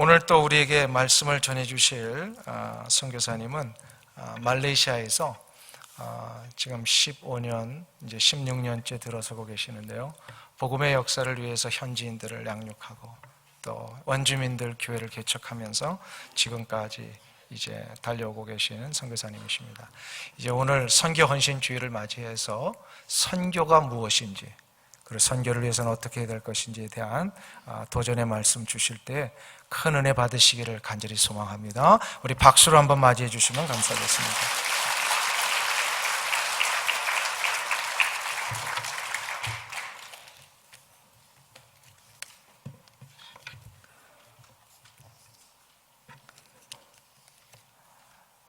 오늘 또 우리에게 말씀을 전해주실 선교사님은 말레이시아에서 지금 15년, 이제 16년째 들어서고 계시는데요. 복음의 역사를 위해서 현지인들을 양육하고 또 원주민들 교회를 개척하면서 지금까지 이제 달려오고 계시는 선교사님이십니다. 이제 오늘 선교 헌신 주일을 맞이해서 선교가 무엇인지, 그리고 선교를 위해서는 어떻게 해야 될 것인지에 대한 도전의 말씀 주실 때 큰 은혜 받으시기를 간절히 소망합니다. 우리 박수로 한번 맞이해 주시면 감사하겠습니다.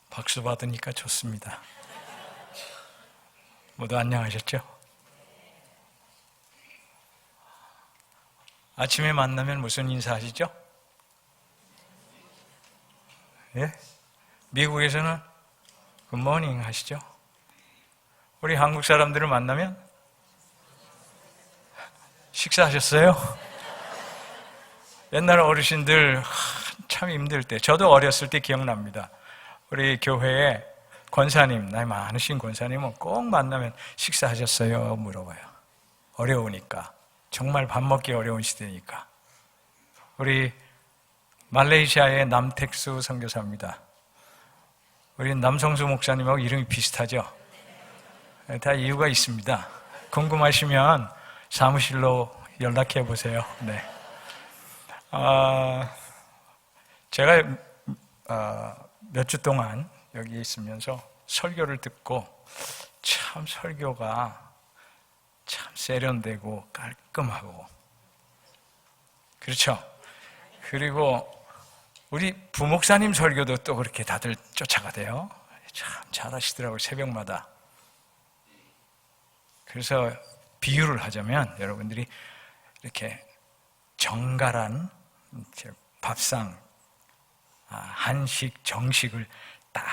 박수 받으니까 좋습니다. 모두 안녕하셨죠? 아침에 만나면 무슨 인사하시죠? 예? 미국에서는 굿모닝 하시죠? 우리 한국 사람들을 만나면 식사하셨어요? 옛날 어르신들 참 힘들 때, 저도 어렸을 때 기억납니다. 우리 교회에 권사님, 나이 많으신 권사님은 꼭 만나면 식사하셨어요? 물어봐요. 어려우니까. 정말 밥 먹기 어려운 시대니까. 우리 말레이시아의 남택수 선교사입니다. 우리 남성수 목사님하고 이름이 비슷하죠? 다 이유가 있습니다. 궁금하시면 사무실로 연락해 보세요. 네. 제가 몇 주 동안 여기 있으면서 설교를 듣고 참 설교가 참 세련되고 깔끔하고, 그렇죠? 그리고 우리 부목사님 설교도 또 그렇게 다들 쫓아가대요. 참 잘하시더라고요, 새벽마다. 그래서 비유를 하자면 여러분들이 이렇게 정갈한 밥상, 한식, 정식을 딱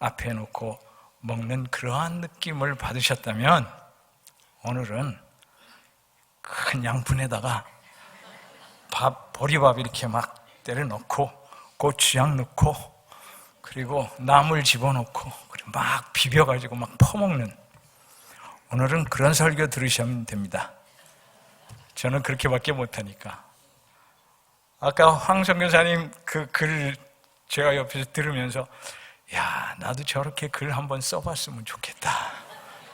앞에 놓고 먹는 그러한 느낌을 받으셨다면 오늘은 큰 양푼에다가 보리밥 이렇게 막 때려 넣고 고추장 넣고 그리고 나물 집어넣고 그리고 막 비벼가지고 막 퍼먹는, 오늘은 그런 설교 들으시면 됩니다. 저는 그렇게밖에 못하니까. 아까 황 선교사님 그 글 제가 옆에서 들으면서 야, 나도 저렇게 글 한번 써봤으면 좋겠다.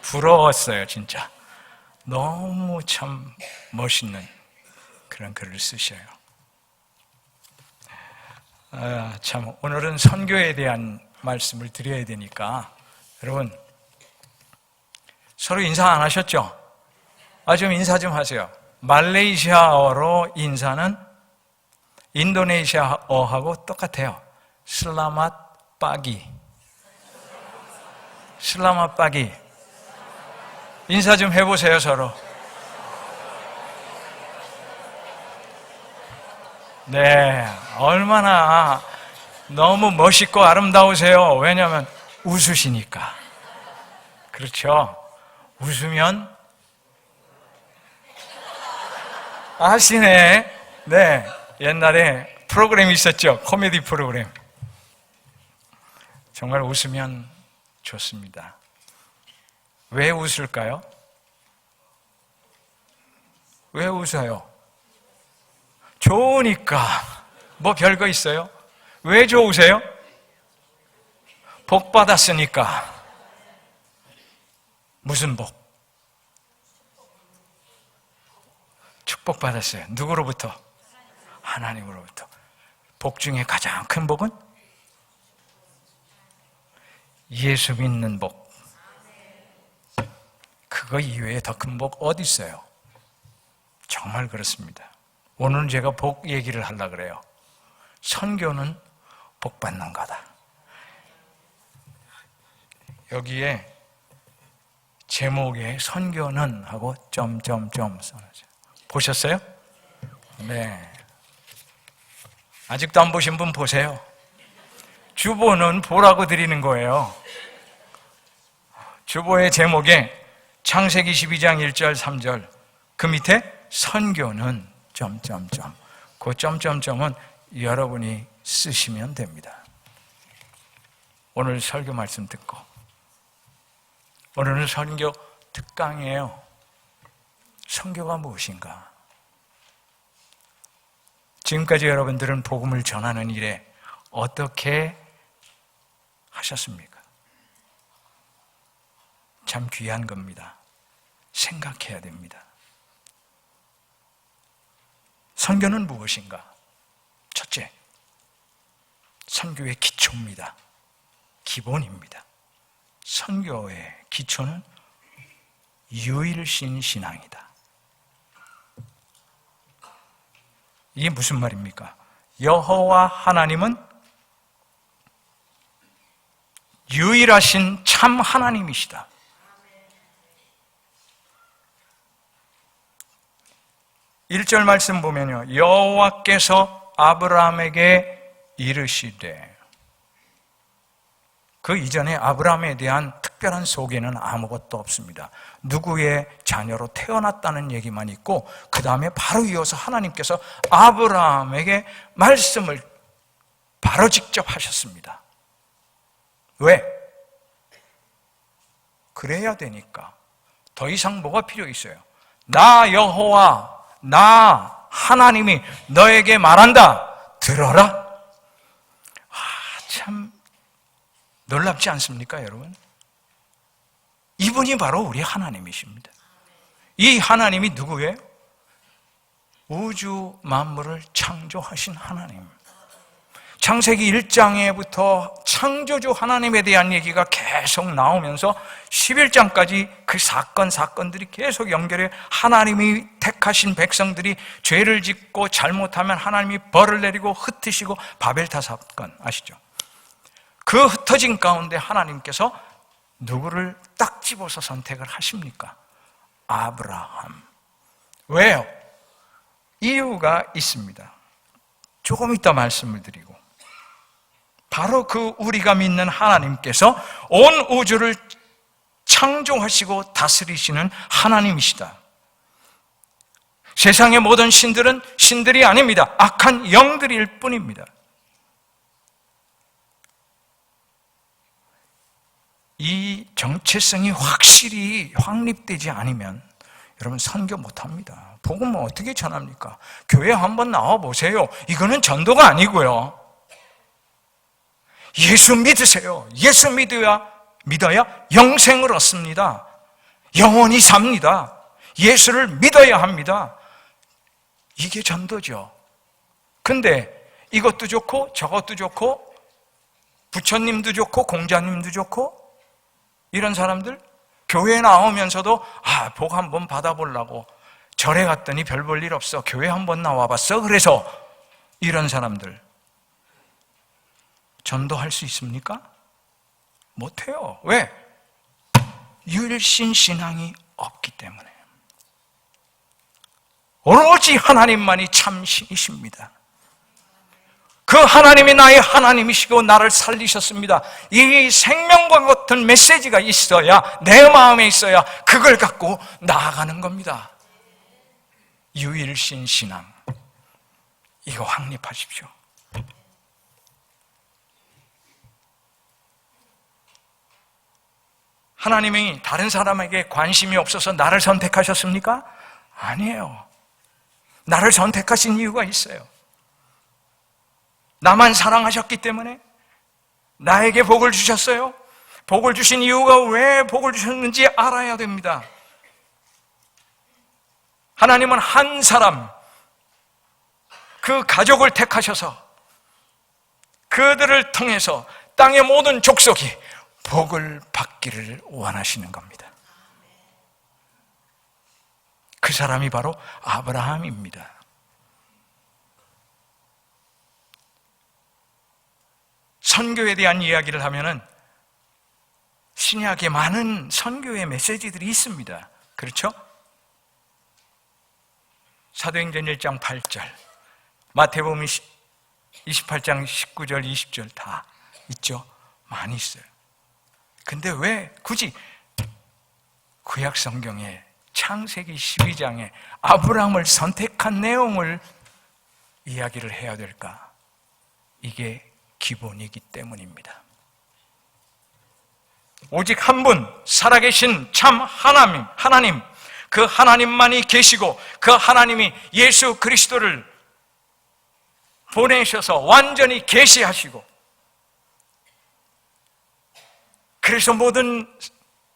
부러웠어요, 진짜. 너무 참 멋있는 그런 글을 쓰셔요. 참 오늘은 선교에 대한 말씀을 드려야 되니까 여러분 서로 인사 안 하셨죠? 좀 인사 좀 하세요. 말레이시아어로 인사는 인도네시아어하고 똑같아요. 슬라맛 빠기. 슬라맛 빠기. 인사 좀 해보세요, 서로. 네, 얼마나 너무 멋있고 아름다우세요. 왜냐하면 웃으시니까. 그렇죠? 웃으면 아시네. 네, 옛날에 프로그램이 있었죠. 코미디 프로그램. 정말 웃으면 좋습니다. 왜 웃을까요? 왜 웃어요? 좋으니까. 뭐 별거 있어요? 왜 좋으세요? 복 받았으니까. 무슨 복? 축복 받았어요. 누구로부터? 하나님으로부터. 복 중에 가장 큰 복은? 예수 믿는 복. 그거 이외에 더 큰 복 어디 있어요? 정말 그렇습니다. 오늘 제가 복 얘기를 하려고 그래요. 선교는 복 받는 거다. 여기에 제목에 선교는 하고 점점점 써놨어요. 보셨어요? 네. 아직도 안 보신 분 보세요. 주보는 보라고 드리는 거예요. 주보의 제목에 창세기 12장 1절 3절 그 밑에 선교는 점점점. 그 점점점은 여러분이 쓰시면 됩니다. 오늘 설교 말씀 듣고, 오늘은 설교 특강이에요. 선교가 무엇인가? 지금까지 여러분들은 복음을 전하는 일에 어떻게 하셨습니까? 참 귀한 겁니다. 생각해야 됩니다. 선교는 무엇인가? 첫째, 선교의 기초입니다. 기본입니다. 선교의 기초는 유일신 신앙이다. 이게 무슨 말입니까? 여호와 하나님은 유일하신 참 하나님이시다. 일 절 말씀 보면요, 여호와께서 아브라함에게 이르시되, 그 이전에 아브라함에 대한 특별한 소개는 아무것도 없습니다. 누구의 자녀로 태어났다는 얘기만 있고, 그 다음에 바로 이어서 하나님께서 아브라함에게 말씀을 바로 직접 하셨습니다. 왜? 그래야 되니까. 더 이상 뭐가 필요 있어요? 나 여호와, 나 하나님이 너에게 말한다. 들어라. 참 놀랍지 않습니까, 여러분? 이분이 바로 우리 하나님이십니다. 이 하나님이 누구예요? 우주 만물을 창조하신 하나님. 창세기 1장에부터 창조주 하나님에 대한 얘기가 계속 나오면서 11장까지 그 사건들이 계속 연결해 하나님이 택하신 백성들이 죄를 짓고 잘못하면 하나님이 벌을 내리고 흩으시고 바벨탑 사건 아시죠? 그 흩어진 가운데 하나님께서 누구를 딱 집어서 선택을 하십니까? 아브라함. 왜요? 이유가 있습니다. 조금 이따 말씀을 드리고, 바로 그 우리가 믿는 하나님께서 온 우주를 창조하시고 다스리시는 하나님이시다. 세상의 모든 신들은 신들이 아닙니다. 악한 영들일 뿐입니다. 이 정체성이 확실히 확립되지 않으면 여러분 선교 못합니다. 복음은 어떻게 전합니까? 교회 한번 나와보세요. 이거는 전도가 아니고요. 예수 믿으세요. 예수 믿어야 영생을 얻습니다. 영원히 삽니다. 예수를 믿어야 합니다. 이게 전도죠. 근데 이것도 좋고 저것도 좋고 부처님도 좋고 공자님도 좋고 이런 사람들 교회에 나오면서도 복 한번 받아보려고 절에 갔더니 별 볼 일 없어. 교회 한번 나와봤어. 그래서 이런 사람들 전도할 수 있습니까? 못해요. 왜? 유일신 신앙이 없기 때문에. 오로지 하나님만이 참 신이십니다. 그 하나님이 나의 하나님이시고 나를 살리셨습니다. 이 생명과 같은 메시지가 있어야, 내 마음에 있어야 그걸 갖고 나아가는 겁니다. 유일신 신앙, 이거 확립하십시오. 하나님이 다른 사람에게 관심이 없어서 나를 선택하셨습니까? 아니에요. 나를 선택하신 이유가 있어요. 나만 사랑하셨기 때문에 나에게 복을 주셨어요. 복을 주신 이유가 왜 복을 주셨는지 알아야 됩니다. 하나님은 한 사람, 그 가족을 택하셔서 그들을 통해서 땅의 모든 족속이 복을 받기를 원하시는 겁니다. 그 사람이 바로 아브라함입니다. 선교에 대한 이야기를 하면은 신약에 많은 선교의 메시지들이 있습니다. 그렇죠? 사도행전 1장 8절, 마태복음 28장 19절, 20절 다 있죠? 많이 있어요. 근데 왜 굳이 구약 성경에 창세기 12장에 아브라함을 선택한 내용을 이야기를 해야 될까? 이게 기본이기 때문입니다. 오직 한 분 살아계신 참 하나님, 그 하나님만이 계시고 그 하나님이 예수 그리스도를 보내셔서 완전히 계시하시고, 그래서 모든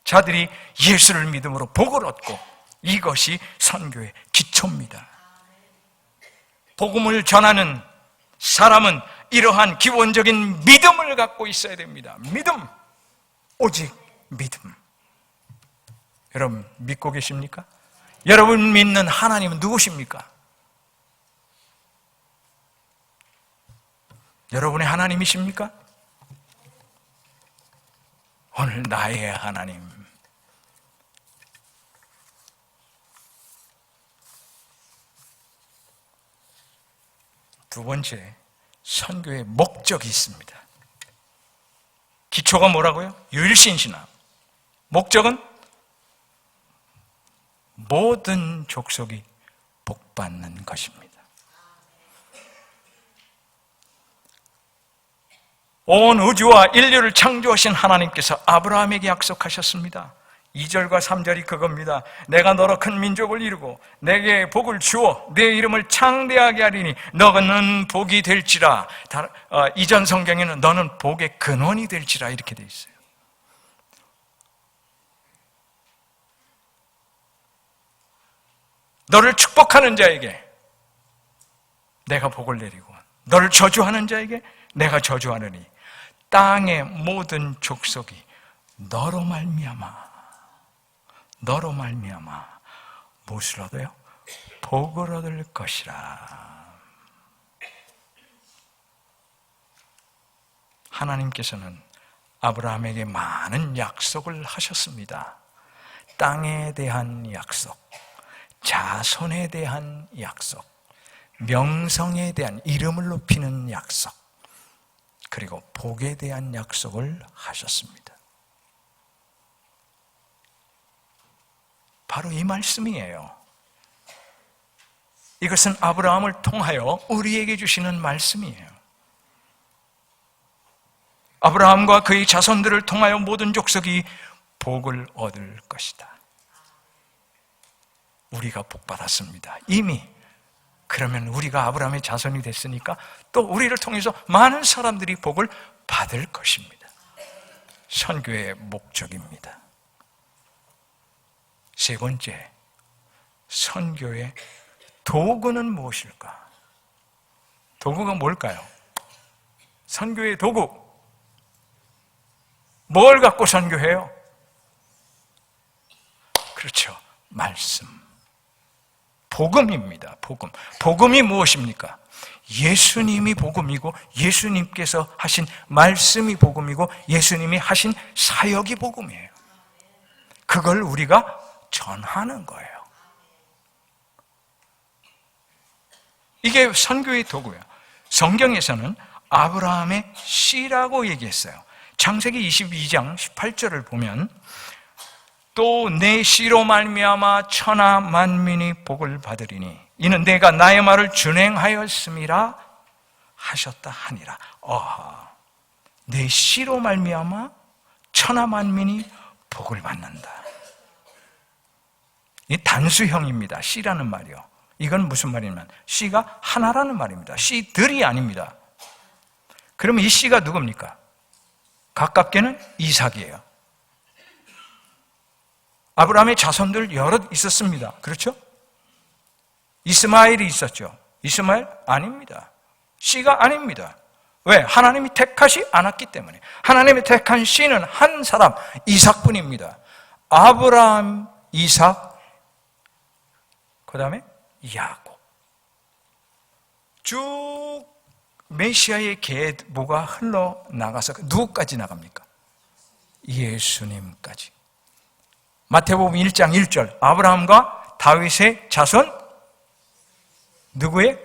자들이 예수를 믿음으로 복을 얻고, 이것이 선교의 기초입니다. 복음을 전하는 사람은 이러한 기본적인 믿음을 갖고 있어야 됩니다. 믿음, 오직 믿음. 여러분 믿고 계십니까? 여러분 믿는 하나님은 누구십니까? 여러분의 하나님이십니까? 오늘 나의 하나님. 두 번째, 선교의 목적이 있습니다. 기초가 뭐라고요? 유일신신앙. 목적은 모든 족속이 복받는 것입니다. 온 우주와 인류를 창조하신 하나님께서 아브라함에게 약속하셨습니다. 2절과 3절이 그겁니다. 내가 너로 큰 민족을 이루고 내게 복을 주어 내 이름을 창대하게 하리니 너는 복이 될지라. 이전 성경에는 너는 복의 근원이 될지라 이렇게 돼 있어요. 너를 축복하는 자에게 내가 복을 내리고 너를 저주하는 자에게 내가 저주하느니 땅의 모든 족속이 너로 말미암아 무엇을 얻어요? 복을 얻을 것이라. 하나님께서는 아브라함에게 많은 약속을 하셨습니다. 땅에 대한 약속, 자손에 대한 약속, 명성에 대한 이름을 높이는 약속, 그리고 복에 대한 약속을 하셨습니다. 바로 이 말씀이에요. 이것은 아브라함을 통하여 우리에게 주시는 말씀이에요. 아브라함과 그의 자손들을 통하여 모든 족속이 복을 얻을 것이다. 우리가 복받았습니다. 이미. 그러면 우리가 아브라함의 자손이 됐으니까 또 우리를 통해서 많은 사람들이 복을 받을 것입니다. 선교의 목적입니다. 세 번째, 선교의 도구는 무엇일까? 도구가 뭘까요? 선교의 도구. 뭘 갖고 선교해요? 그렇죠. 말씀. 복음입니다. 복음. 복음이 무엇입니까? 예수님이 복음이고 예수님께서 하신 말씀이 복음이고 예수님이 하신 사역이 복음이에요. 그걸 우리가 전하는 거예요. 이게 선교의 도구예요. 성경에서는 아브라함의 씨라고 얘기했어요. 창세기 22장 18절을 보면 또 내 씨로 말미암아 천하 만민이 복을 받으리니 이는 내가 나의 말을 준행하였음이라 하셨다 하니라. 내 씨로 말미암아 천하 만민이 복을 받는다. 이 단수형입니다. 씨라는 말이요. 이건 무슨 말이냐면 씨가 하나라는 말입니다. 씨들이 아닙니다. 그러면 이 씨가 누굽니까? 가깝게는 이삭이에요. 아브라함의 자손들 여럿 있었습니다. 그렇죠? 이스마엘이 있었죠. 이스마엘 아닙니다. 씨가 아닙니다. 왜? 하나님이 택하지 않았기 때문에. 하나님이 택한 씨는 한 사람, 이삭뿐입니다. 아브라함, 이삭, 그 다음에 야곱. 쭉 메시아의 계보가 흘러나가서 누구까지 나갑니까? 예수님까지. 마태복음 1장 1절 아브라함과 다윗의 자손 누구의?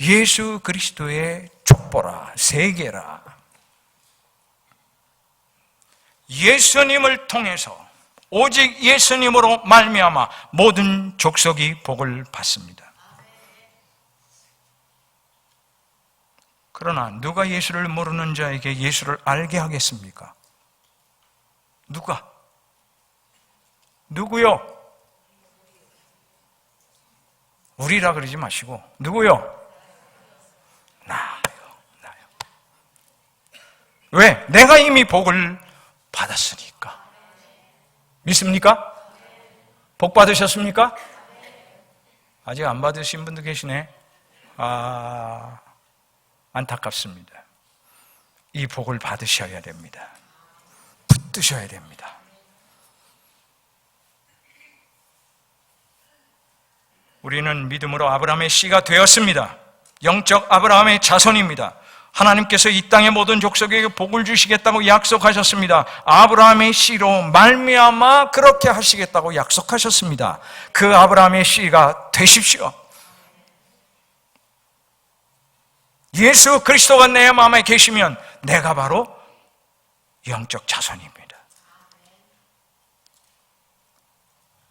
예수 그리스도의 족보라, 세계라. 예수님을 통해서 오직 예수님으로 말미암아 모든 족속이 복을 받습니다. 그러나 누가 예수를 모르는 자에게 예수를 알게 하겠습니까? 누가? 누구요? 우리라 그러지 마시고 누구요? 나요. 왜? 내가 이미 복을 받았으니까. 믿습니까? 복 받으셨습니까? 아직 안 받으신 분도 계시네. 안타깝습니다. 이 복을 받으셔야 됩니다. 붙드셔야 됩니다. 우리는 믿음으로 아브라함의 씨가 되었습니다. 영적 아브라함의 자손입니다. 하나님께서 이 땅의 모든 족속에게 복을 주시겠다고 약속하셨습니다. 아브라함의 씨로 말미암아 그렇게 하시겠다고 약속하셨습니다. 그 아브라함의 씨가 되십시오. 예수 그리스도가 내 마음에 계시면 내가 바로 영적 자손입니다.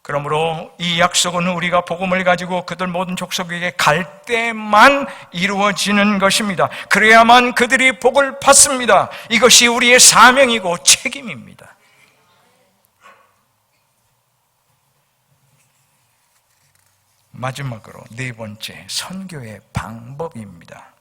그러므로 이 약속은 우리가 복음을 가지고 그들 모든 족속에게 갈 때만 이루어지는 것입니다. 그래야만 그들이 복을 받습니다. 이것이 우리의 사명이고 책임입니다. 마지막으로 네 번째, 선교의 방법입니다.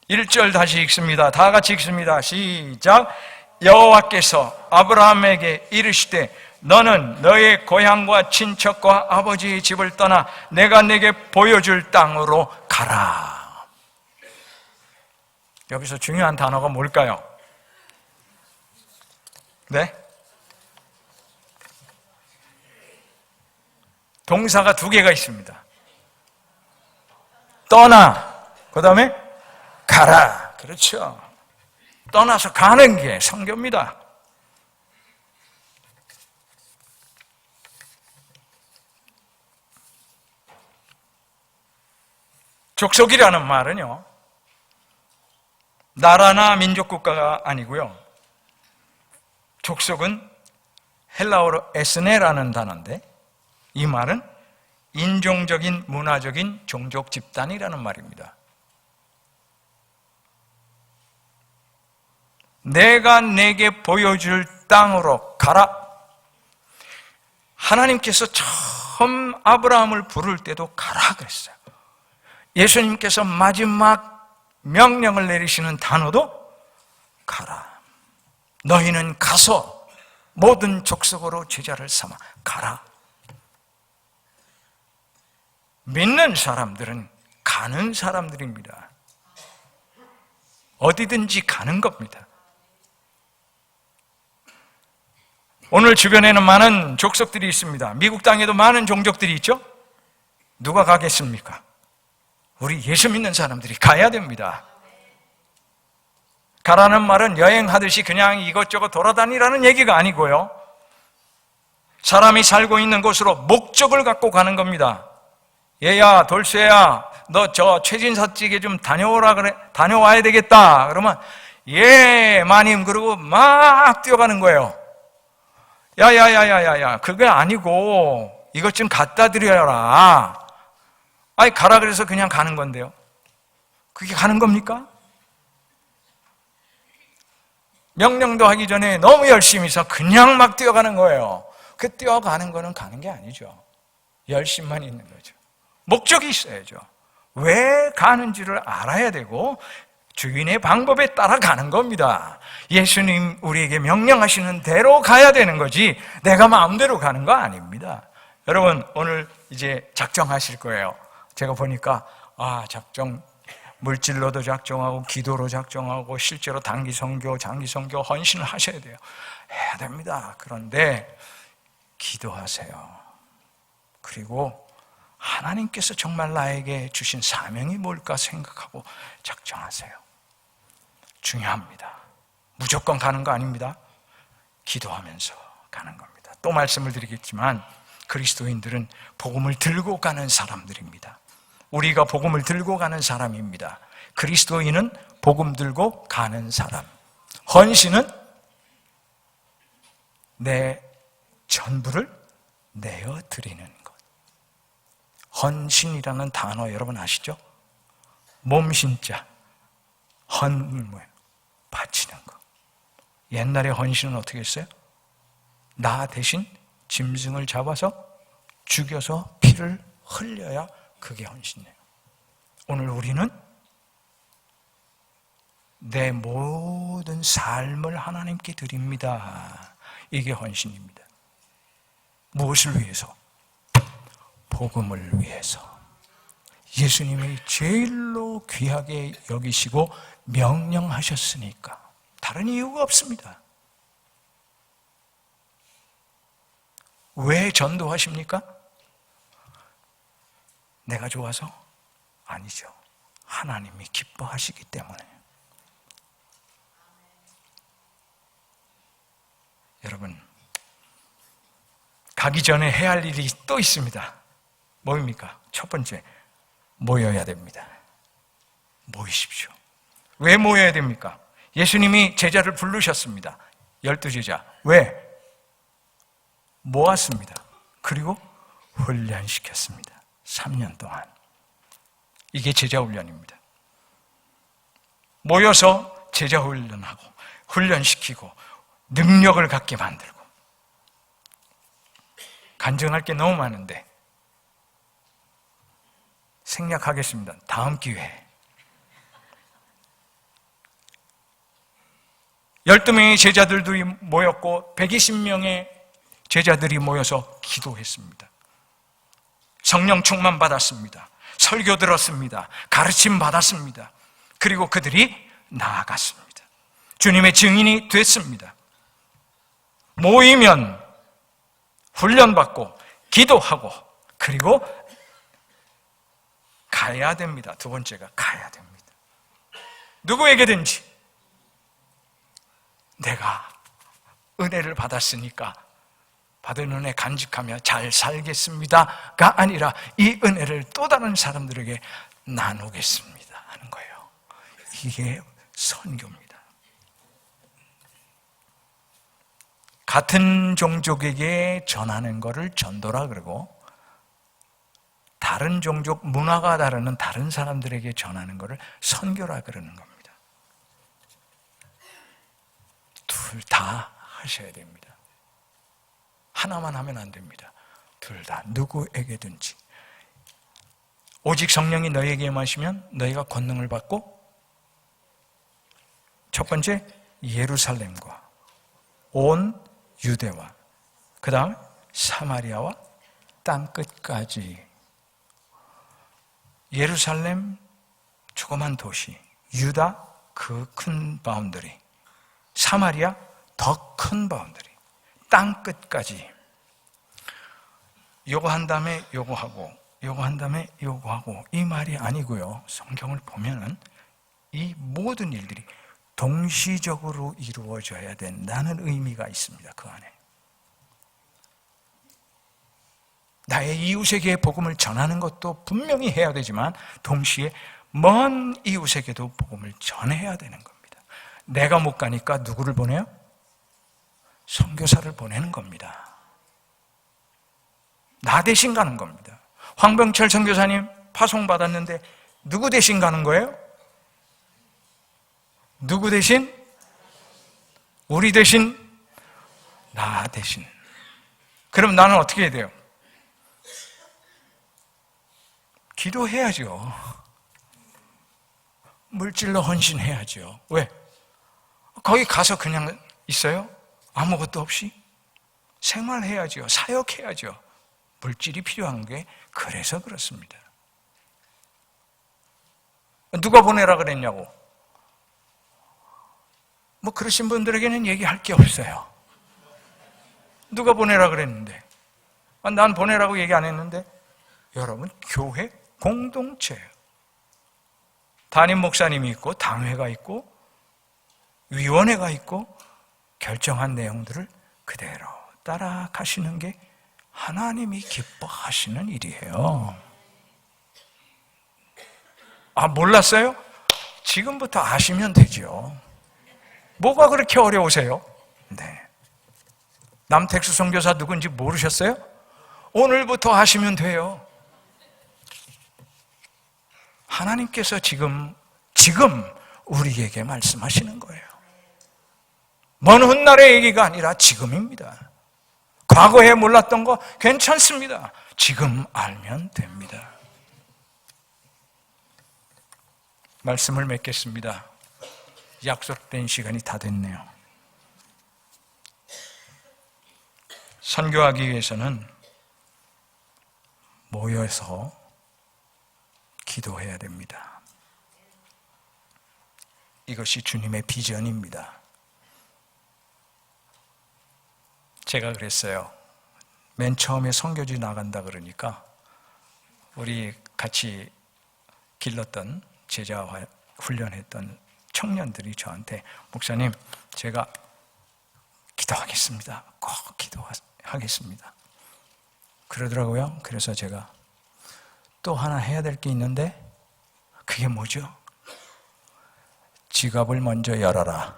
1절 다시 읽습니다. 다 같이 읽습니다. 시작. 여호와께서 아브라함에게 이르시되 너는 너의 고향과 친척과 아버지의 집을 떠나 내가 내게 보여줄 땅으로 가라. 여기서 중요한 단어가 뭘까요? 네? 동사가 두 개가 있습니다. 떠나, 그 다음에 가라. 그렇죠. 떠나서 가는 게 선교입니다. 족속이라는 말은요, 나라나 민족 국가가 아니고요. 족속은 헬라어로 에스네라는 단어인데 이 말은 인종적인, 문화적인 종족 집단이라는 말입니다. 내가 내게 보여줄 땅으로 가라. 하나님께서 처음 아브라함을 부를 때도 가라 그랬어요. 예수님께서 마지막 명령을 내리시는 단어도 가라. 너희는 가서 모든 족속으로 제자를 삼아 가라. 믿는 사람들은 가는 사람들입니다. 어디든지 가는 겁니다. 오늘 주변에는 많은 족속들이 있습니다. 미국 땅에도 많은 종족들이 있죠? 누가 가겠습니까? 우리 예수 믿는 사람들이 가야 됩니다. 가라는 말은 여행하듯이 그냥 이것저것 돌아다니라는 얘기가 아니고요. 사람이 살고 있는 곳으로 목적을 갖고 가는 겁니다. 얘야, 돌쇠야, 너 저 최진사찌개 좀 다녀오라 그래. 다녀와야 되겠다. 그러면 예, 마님. 그러고 막 뛰어가는 거예요. 야야야야야야, 그게 아니고 이것 좀 갖다 드려라. 아니, 가라 그래서 그냥 가는 건데요. 그게 가는 겁니까? 명령도 하기 전에 너무 열심히 해서 그냥 막 뛰어가는 거예요. 그 뛰어가는 거는 가는 게 아니죠. 열심만 있는 거죠. 목적이 있어야죠. 왜 가는지를 알아야 되고 주인의 방법에 따라 가는 겁니다. 예수님 우리에게 명령하시는 대로 가야 되는 거지 내가 마음대로 가는 거 아닙니다. 여러분 오늘 이제 작정하실 거예요. 제가 보니까 작정, 물질로도 작정하고 기도로 작정하고 실제로 단기 선교, 장기 선교 헌신을 하셔야 돼요. 해야 됩니다. 그런데 기도하세요. 그리고 하나님께서 정말 나에게 주신 사명이 뭘까 생각하고 작정하세요. 중요합니다. 무조건 가는 거 아닙니다. 기도하면서 가는 겁니다. 또 말씀을 드리겠지만 그리스도인들은 복음을 들고 가는 사람들입니다. 우리가 복음을 들고 가는 사람입니다. 그리스도인은 복음 들고 가는 사람. 헌신은 내 전부를 내어드리는 것. 헌신이라는 단어 여러분 아시죠? 몸신자, 뭐예요? 바치는 거. 옛날에 헌신은 어떻게 했어요? 나 대신 짐승을 잡아서 죽여서 피를 흘려야 그게 헌신이에요. 오늘 우리는 내 모든 삶을 하나님께 드립니다. 이게 헌신입니다. 무엇을 위해서? 복음을 위해서. 예수님이 제일로 귀하게 여기시고 명령하셨으니까. 다른 이유가 없습니다. 왜 전도하십니까? 내가 좋아서? 아니죠. 하나님이 기뻐하시기 때문에. 여러분, 가기 전에 해야 할 일이 또 있습니다. 뭐입니까? 첫 번째, 모여야 됩니다. 모이십시오. 왜 모여야 됩니까? 예수님이 제자를 부르셨습니다. 12제자. 왜? 모았습니다. 그리고 훈련시켰습니다. 3년 동안. 이게 제자 훈련입니다. 모여서 제자 훈련하고 훈련시키고 능력을 갖게 만들고. 간증할 게 너무 많은데 생략하겠습니다. 다음 기회에. 12명의 제자들이 모였고 120명의 제자들이 모여서 기도했습니다. 성령 충만 받았습니다. 설교 들었습니다. 가르침 받았습니다. 그리고 그들이 나아갔습니다. 주님의 증인이 됐습니다. 모이면 훈련받고 기도하고 그리고 가야 됩니다. 두 번째가 가야 됩니다. 누구에게든지 내가 은혜를 받았으니까 받은 은혜 간직하며 잘 살겠습니다가 아니라 이 은혜를 또 다른 사람들에게 나누겠습니다 하는 거예요. 이게 선교입니다. 같은 종족에게 전하는 것을 전도라 그러고 다른 종족, 문화가 다른 다른 사람들에게 전하는 것을 선교라 그러는 겁니다. 둘 다 하셔야 됩니다. 하나만 하면 안 됩니다. 둘 다 누구에게든지. 오직 성령이 너희에게 임하시면 너희가 권능을 받고 첫 번째 예루살렘과 온 유대와 그 다음 사마리아와 땅끝까지. 예루살렘 조그만 도시, 유다 그 큰 바운더리, 사마리아 더 큰 바운더리, 땅끝까지. 요거 한 다음에 요거 하고 요거 한 다음에 요거 하고 이 말이 아니고요. 성경을 보면은 이 모든 일들이 동시적으로 이루어져야 된다는 의미가 있습니다. 그 안에 나의 이웃에게 복음을 전하는 것도 분명히 해야 되지만 동시에 먼 이웃에게도 복음을 전해야 되는 겁니다. 내가 못 가니까 누구를 보내요? 선교사를 보내는 겁니다. 나 대신 가는 겁니다. 황병철 선교사님 파송받았는데 누구 대신 가는 거예요? 누구 대신? 우리 대신? 나 대신. 그럼 나는 어떻게 해야 돼요? 기도해야죠. 물질로 헌신해야죠. 왜? 거기 가서 그냥 있어요? 아무것도 없이? 생활해야죠. 사역해야죠. 물질이 필요한 게 그래서 그렇습니다. 누가 보내라 그랬냐고? 뭐 그러신 분들에게는 얘기할 게 없어요. 누가 보내라 그랬는데? 난 보내라고 얘기 안 했는데? 여러분, 교회 공동체예요. 담임 목사님이 있고 당회가 있고 위원회가 있고 결정한 내용들을 그대로 따라가시는 게 하나님이 기뻐하시는 일이에요. 몰랐어요? 지금부터 아시면 되죠. 뭐가 그렇게 어려우세요? 네. 남택수 선교사 누군지 모르셨어요? 오늘부터 하시면 돼요. 하나님께서 지금 우리에게 말씀하시는 거예요. 먼 훗날의 얘기가 아니라 지금입니다. 과거에 몰랐던 거 괜찮습니다. 지금 알면 됩니다. 말씀을 맺겠습니다. 약속된 시간이 다 됐네요. 선교하기 위해서는 모여서 기도해야 됩니다. 이것이 주님의 비전입니다. 제가 그랬어요. 맨 처음에 선교지 나간다 그러니까 우리 같이 길렀던 제자 훈련했던 청년들이 저한테 목사님, 제가 기도하겠습니다. 꼭 기도하겠습니다. 그러더라고요. 그래서 제가 또 하나 해야 될 게 있는데 그게 뭐죠? 지갑을 먼저 열어라.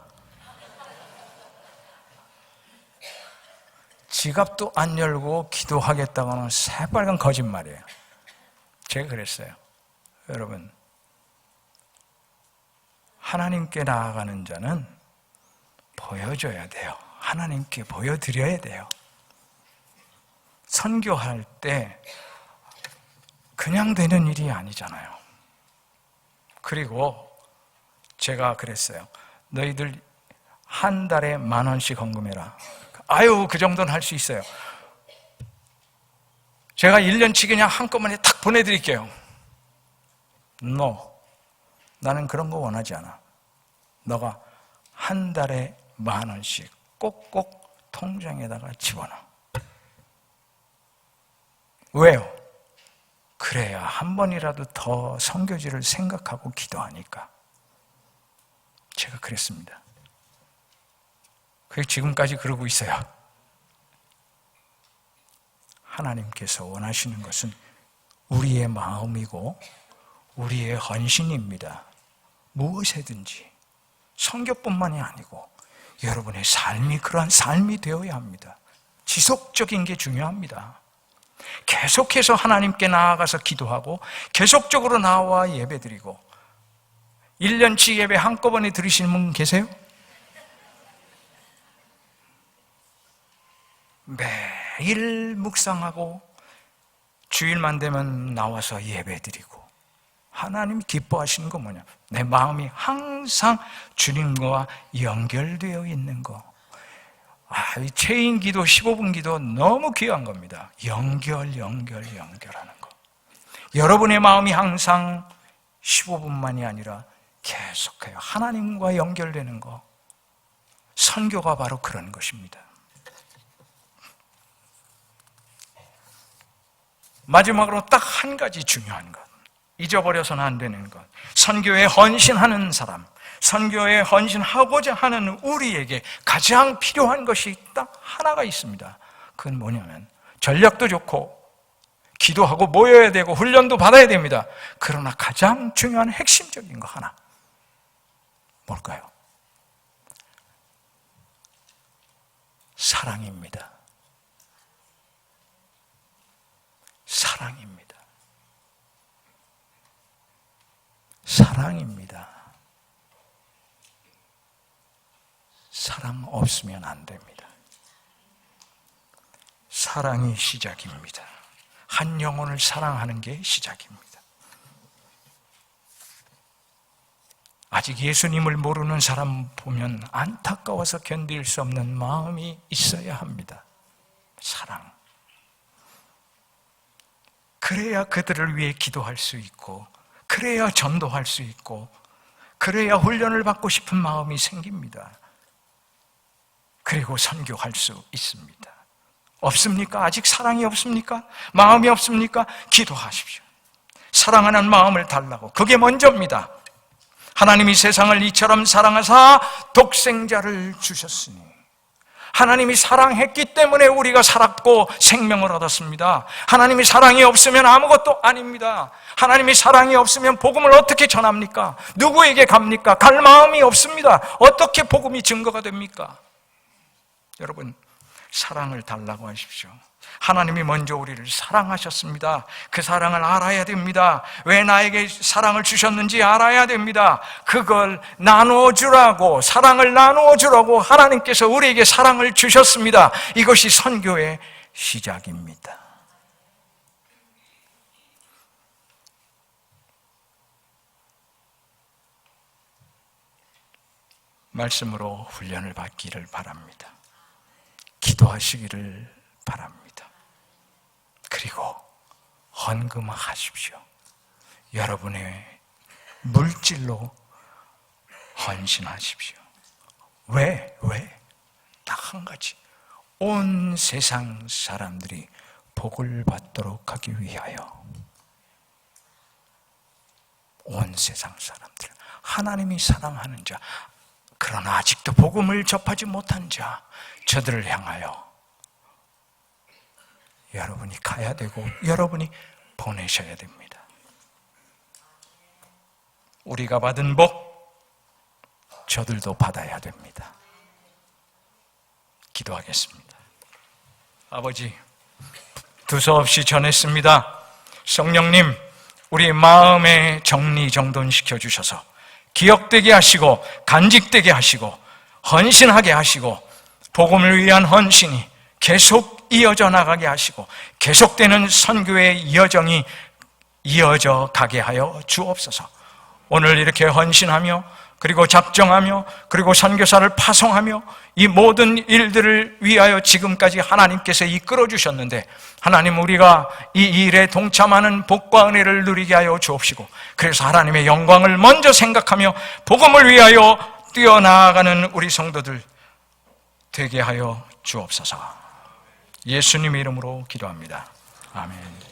지갑도 안 열고 기도하겠다고는 새빨간 거짓말이에요. 제가 그랬어요. 여러분, 하나님께 나아가는 자는 보여줘야 돼요. 하나님께 보여드려야 돼요. 선교할 때 그냥 되는 일이 아니잖아요. 그리고 제가 그랬어요. 너희들 한 달에 10,000원씩 헌금해라. 아유, 그 정도는 할 수 있어요. 제가 1년치 그냥 한꺼번에 탁 보내드릴게요. No. 나는 그런 거 원하지 않아. 너가 한 달에 10,000원씩 꼭꼭 통장에다가 집어넣어. 왜요? 그래야 한 번이라도 더 선교지를 생각하고 기도하니까. 제가 그랬습니다. 그게 지금까지 그러고 있어요. 하나님께서 원하시는 것은 우리의 마음이고 우리의 헌신입니다. 무엇이든지. 선교뿐만이 아니고 여러분의 삶이 그러한 삶이 되어야 합니다. 지속적인 게 중요합니다. 계속해서 하나님께 나아가서 기도하고 계속적으로 나와 예배드리고 1년치 예배 한꺼번에 드리시는 분 계세요? 매일 묵상하고 주일만 되면 나와서 예배드리고 하나님이 기뻐하시는 거 뭐냐? 내 마음이 항상 주님과 연결되어 있는 거. 이 체인 기도, 15분 기도 너무 귀한 겁니다. 연결하는 거. 여러분의 마음이 항상 15분만이 아니라 계속해요. 하나님과 연결되는 거. 선교가 바로 그런 것입니다. 마지막으로 딱 한 가지 중요한 것. 잊어버려서는 안 되는 것. 선교에 헌신하는 사람, 선교에 헌신하고자 하는 우리에게 가장 필요한 것이 딱 하나가 있습니다. 그건 뭐냐면 전략도 좋고 기도하고 모여야 되고 훈련도 받아야 됩니다. 그러나 가장 중요한 핵심적인 거 하나. 뭘까요? 사랑입니다. 사랑입니다. 사랑입니다. 사랑 없으면 안 됩니다. 사랑이 시작입니다. 한 영혼을 사랑하는 게 시작입니다. 아직 예수님을 모르는 사람 보면 안타까워서 견딜 수 없는 마음이 있어야 합니다. 사랑. 그래야 그들을 위해 기도할 수 있고, 그래야 전도할 수 있고, 그래야 훈련을 받고 싶은 마음이 생깁니다. 그리고 선교할 수 있습니다. 없습니까? 아직 사랑이 없습니까? 마음이 없습니까? 기도하십시오. 사랑하는 마음을 달라고. 그게 먼저입니다. 하나님이 세상을 이처럼 사랑하사 독생자를 주셨으니, 하나님이 사랑했기 때문에 우리가 살았고 생명을 얻었습니다. 하나님이 사랑이 없으면 아무것도 아닙니다. 하나님이 사랑이 없으면 복음을 어떻게 전합니까? 누구에게 갑니까? 갈 마음이 없습니다. 어떻게 복음이 증거가 됩니까? 여러분, 사랑을 달라고 하십시오. 하나님이 먼저 우리를 사랑하셨습니다. 그 사랑을 알아야 됩니다. 왜 나에게 사랑을 주셨는지 알아야 됩니다. 그걸 나누어주라고, 사랑을 나누어주라고 하나님께서 우리에게 사랑을 주셨습니다. 이것이 선교의 시작입니다. 말씀으로 훈련을 받기를 바랍니다. 기도하시기를 바랍니다. 그리고 헌금하십시오. 여러분의 물질로 헌신하십시오. 왜? 딱 한 가지. 온 세상 사람들이 복을 받도록 하기 위하여. 온 세상 사람들. 하나님이 사랑하는 자, 그러나 아직도 복음을 접하지 못한 자, 저들을 향하여 여러분이 가야 되고 여러분이 보내셔야 됩니다. 우리가 받은 복, 저들도 받아야 됩니다. 기도하겠습니다. 아버지, 두서없이 전했습니다. 성령님, 우리 마음에 정리정돈시켜 주셔서 기억되게 하시고 간직되게 하시고 헌신하게 하시고 복음을 위한 헌신이 계속 이어져 나가게 하시고 계속되는 선교의 여정이 이어져 가게 하여 주옵소서. 오늘 이렇게 헌신하며 그리고 작정하며 그리고 선교사를 파송하며 이 모든 일들을 위하여 지금까지 하나님께서 이끌어 주셨는데, 하나님, 우리가 이 일에 동참하는 복과 은혜를 누리게 하여 주옵시고, 그래서 하나님의 영광을 먼저 생각하며 복음을 위하여 뛰어나가는 우리 성도들 되게 하여 주옵소서. 예수님의 이름으로 기도합니다. 아멘.